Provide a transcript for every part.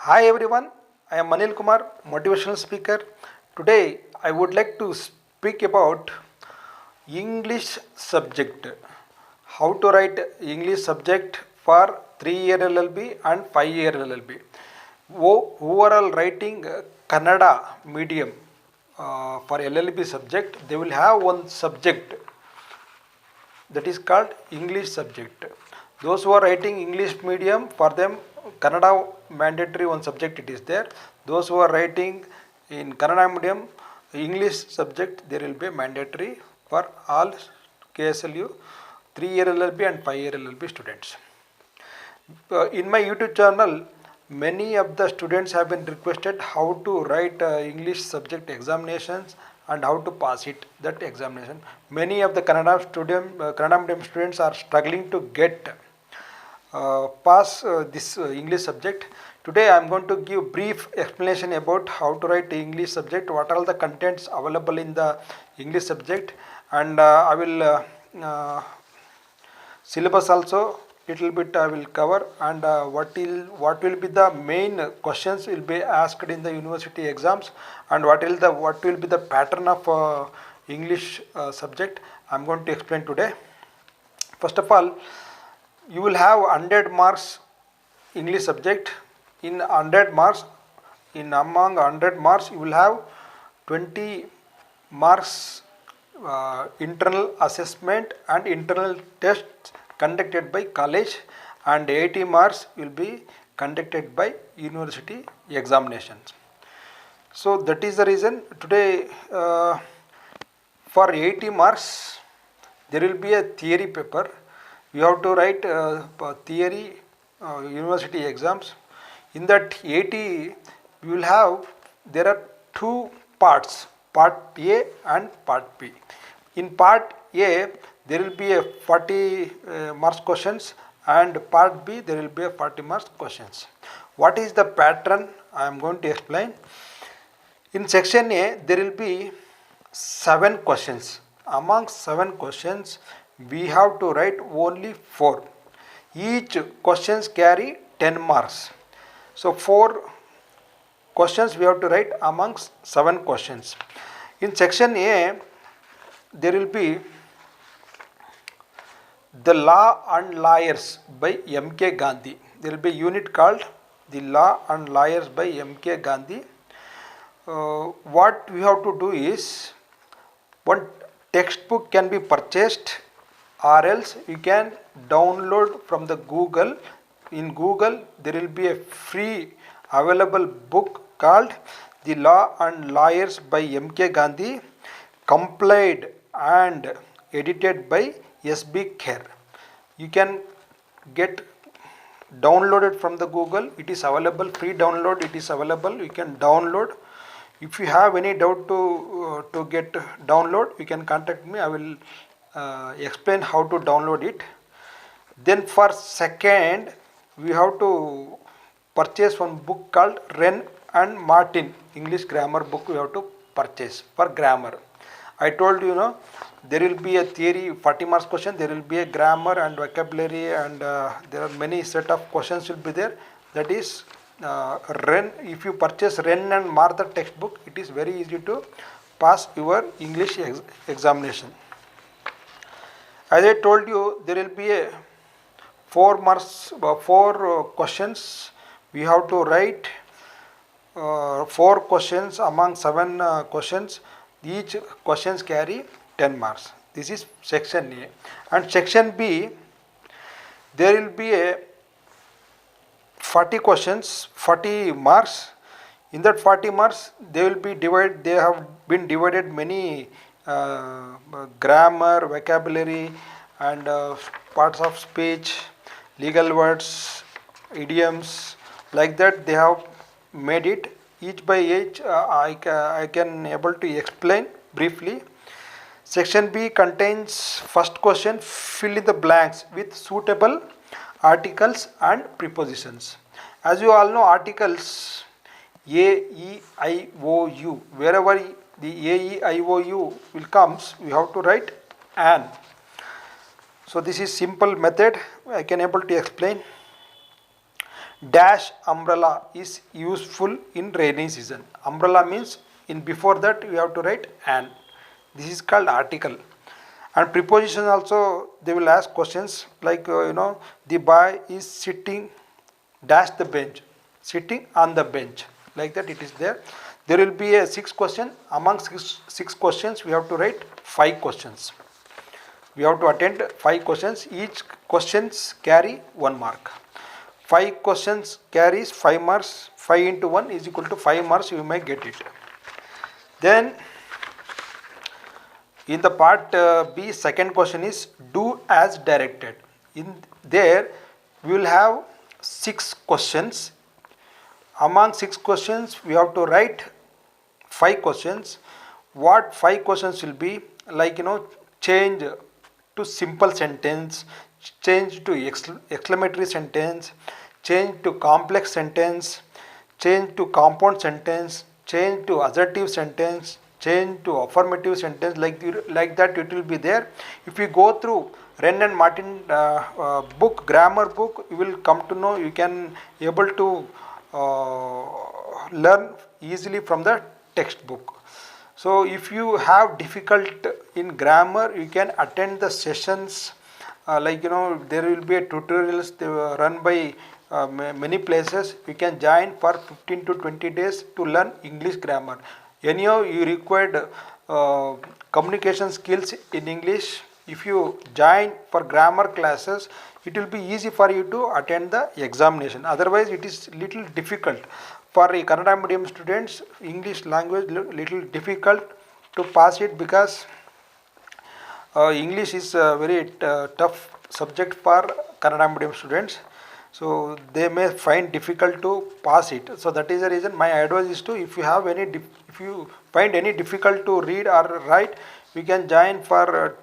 Hi everyone, I am Manil Kumar, motivational speaker. Today I would like to speak about English subject. How to write English subject for 3-year LLB and 5-year LLB. Overall writing Kannada medium for LLB subject, they will have one subject that is called English subject. Those who are writing English medium, for them Kannada mandatory one subject it is there. Those who are writing in Kannada medium English subject, there will be mandatory for all KSLU 3-year LLB and 5-year LLB students. In my YouTube channel, many of the students have been requested how to write English subject examinations and how to pass it, that examination. Many of the Kannada medium students are struggling to get pass this English subject. Today I am going to give brief explanation about how to write English subject, what are all the contents available in the English subject, and I will syllabus also little bit I will cover, and what will be the main questions will be asked in the university exams, and what will be the pattern of English subject I am going to explain today. First of all, you will have 100 marks English subject. In 100 marks, in among 100 marks, you will have 20 marks internal assessment and internal tests conducted by college, and 80 marks will be conducted by university examinations. So that is the reason today for 80 marks there will be a theory paper. You have to write theory university exams. In that 80 you will have, there are two parts, part A and part B. In part A there will be a 40 marks questions, and part B there will be a 40 marks questions. What is the pattern I am going to explain. In section A there will be 7 questions. Among 7 questions we have to write only 4. Each questions carry 10 marks. So 4 questions we have to write amongst 7 questions. In section A there will be The Law and Lawyers by M.K. Gandhi. There will be a unit called The Law and Lawyers by M.K. Gandhi. What we have to do is, one textbook can be purchased, or else you can download from the Google. In Google there will be a free available book called The Law and Lawyers by M.K. Gandhi, compiled and edited by S.B. Kher. You can get downloaded from the Google. It is available, free download, it is available. You can download. If you have any doubt to get download, you can contact me. I will explain how to download it. Then for second, we have to purchase one book called Wren and Martin English grammar book. We have to purchase for grammar. I told you, there will be a theory 40 marks question, there will be a grammar and vocabulary, and there are many set of questions will be there. That is Wren. If you purchase Wren and Martha textbook, it is very easy to pass your English examination. As I told you, there will be a 4 marks, 4 questions. We have to write 4 questions among 7 questions. Each questions carry 10 marks. This is section A. And section B, there will be a 40 questions, 40 marks. In that 40 marks, they will be divided. They have been divided many grammar, vocabulary, and parts of speech, legal words, idioms. Like that, they have made it. Each by each, I can able to explain briefly. Section B contains first question, fill in the blanks with suitable articles and prepositions. As you all know, articles A, E, I, O, U. Wherever the A, E, I, O, U will comes, we have to write an. So this is simple method I can able to explain. Dash umbrella is useful in rainy season. Umbrella means in before that you have to write an. This is called article. And preposition also they will ask questions like the boy is sitting dash the bench, sitting on the bench, like that it is there. There will be a 6 question. Among six questions we have to write 5 questions. We have to attend 5 questions. Each questions carry 1 mark. 5 questions carries 5 marks. 5 into 1 is equal to 5 marks. You may get it. Then in the part B, second question is do as directed. In there we will have 6 questions. Among 6 questions we have to write 5 questions. What 5 questions will be? Like change to simple sentence, change to exclamatory sentence, change to complex sentence, change to compound sentence, change to assertive sentence, change to affirmative sentence, like that it will be there. If you go through Wren and Martin book, grammar book, you will come to know, you can able to learn easily from the textbook. So if you have difficult in grammar, you can attend the sessions. There will be a tutorials run by many places. You can join for 15 to 20 days to learn English grammar. Anyhow, you required communication skills in English. If you join for grammar classes, it will be easy for you to attend the examination. Otherwise, it is little difficult. For Kannada medium students, English language little difficult to pass it, because English is a very tough subject for Kannada medium students. So they may find difficult to pass it. So that is the reason my advice is to, if you have any if you find any difficult to read or write, we can join for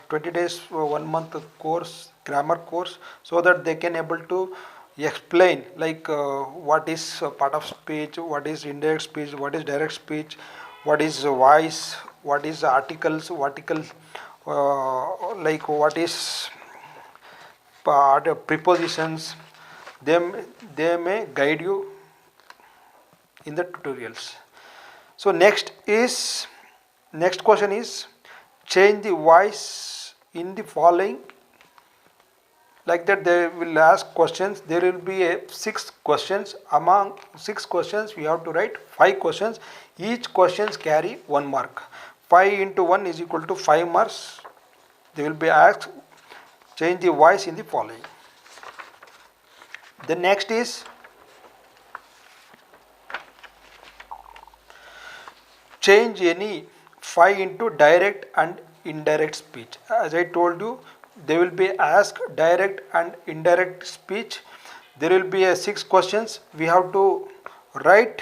20 days 1 month course, grammar course, so that they can able to explain like what is part of speech, what is indirect speech, what is direct speech, what is voice, what is articles, like what is part of prepositions. They may guide you in the tutorials. So next question is change the voice in the following. Like that they will ask questions. There will be 6 questions. Among 6 questions we have to write 5 questions. Each questions carry 1 mark. 5 into 1 is equal to 5 marks. They will be asked change the voice in the following. The next is change any 5 into direct and indirect speech. As I told you, they will be asked direct and indirect speech. There will be 6 questions. We have to write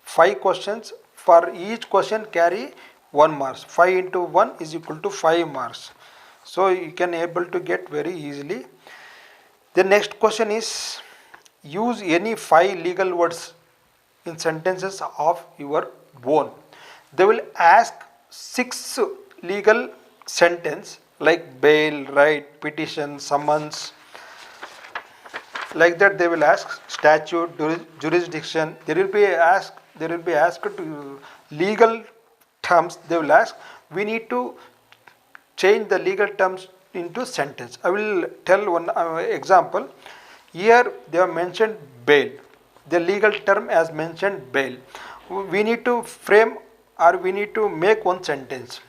5 questions. For each question carry 1 mark. 5 into 1 is equal to 5 marks. So you can able to get very easily. The next question is use any 5 legal words in sentences of your own. They will ask 6 legal sentence like bail, right, petition, summons. Like that they will ask statute, jurisdiction. There will be asked to legal terms. They will ask. We need to change the legal terms into sentence. I will tell one example. Here they have mentioned bail. The legal term as mentioned bail. We need to frame or we need to make one sentence.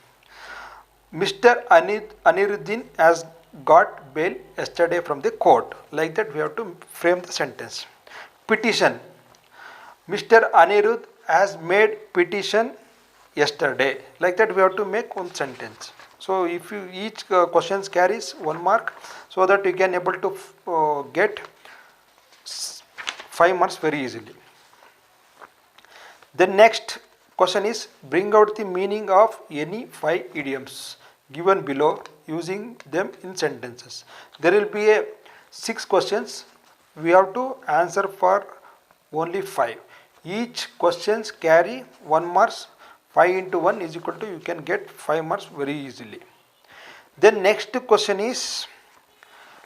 Mr. Aniruddin has got bail yesterday from the court. Like that we have to frame the sentence. Petition. Mr. Anirudh has made petition yesterday. Like that we have to make one sentence. So if you each questions carries 1 mark, so that you can able to get 5 marks very easily. The next question is bring out the meaning of any 5 idioms given below using them in sentences. There will be 6 questions. We have to answer for only 5. Each questions carry 1 marks. 5 into 1 is equal to, you can get 5 marks very easily. Then next question is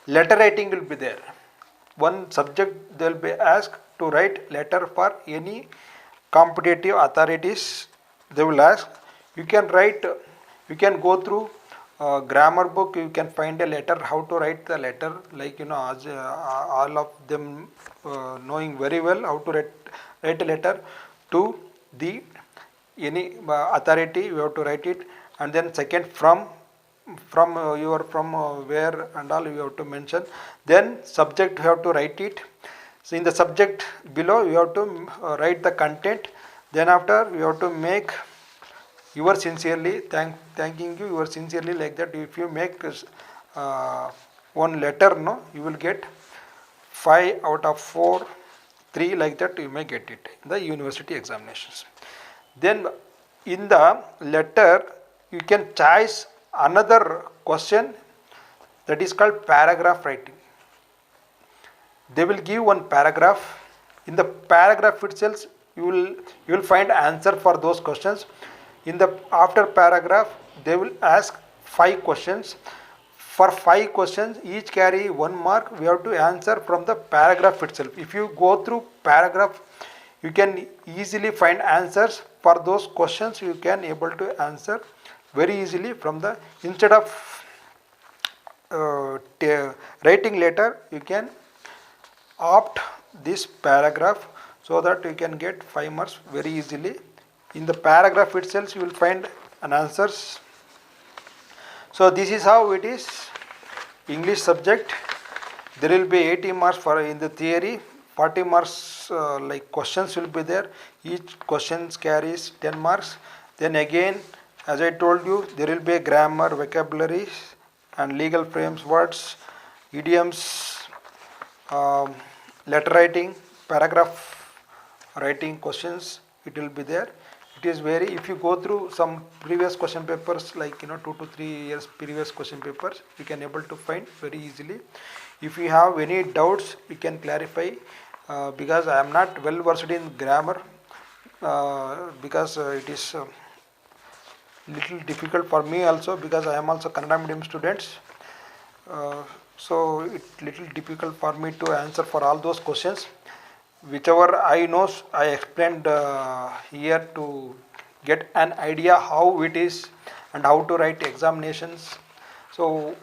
letter writing will be there. one subject they will be asked to write letter for any competitive authorities. They will ask. You can write. You can go through grammar book. You can find a letter how to write the letter, like as all of them knowing very well how to write a letter to the any authority. You have to write it, and then second from your from where and all you have to mention. Then subject you have to write it. So in the subject below you have to write the content. Then after you have to make your sincerely thanking you your sincerely, like that. If you make one letter, no, you will get 5 out of 4, 3, like that you may get it in the university examinations. Then in the letter you can choose another question, that is called paragraph writing. They will give one paragraph. In the paragraph itself you will find answer for those questions. In the after paragraph they will ask 5 questions. For 5 questions each carry 1 mark. We have to answer from the paragraph itself. If you go through paragraph you can easily find answers for those questions. You can able to answer very easily from the, instead of writing letter, you can opt this paragraph, so that you can get 5 marks very easily. In the paragraph itself you will find an answers. So this is how it is. English subject, there will be 80 marks for in the theory, 40 marks like questions will be there. Each questions carries 10 marks. Then again, as I told you, there will be a grammar, vocabulary and legal frames, words, idioms, letter writing, paragraph writing questions, it will be there. It is very, if you go through some previous question papers, like 2 to 3 years previous question papers, you can able to find very easily. If you have any doubts you can clarify, because I am not well versed in grammar, because it is little difficult for me also, because I am also Kannada medium students. So it's little difficult for me to answer for all those questions. Whichever I know, I explained here to get an idea how it is and how to write examinations. So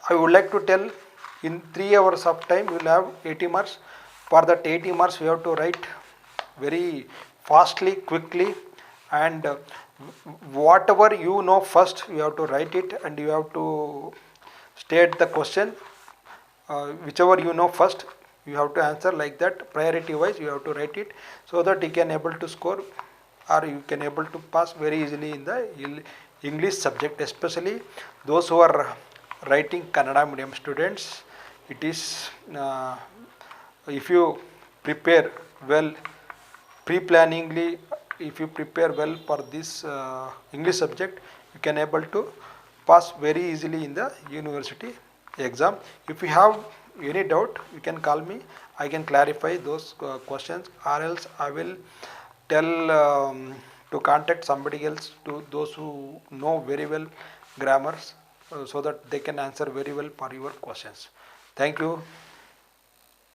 I would like to tell, in 3 hours of time you will have 80 marks. For that 80 marks we have to write very fastly, quickly, and whatever you know first you have to write it, and you have to state the question. Whichever you know first you have to answer, like that, priority wise you have to write it, so that you can able to score, or you can able to pass very easily in the English subject, especially those who are writing Kannada medium students. It is if you prepare well, pre-planningly, if you prepare well for this English subject, you can able to pass very easily in the university exam. If you have any doubt you can call me, I can clarify those questions, or else I will tell to contact somebody else, to those who know very well grammars, so that they can answer very well for your questions. Thank you.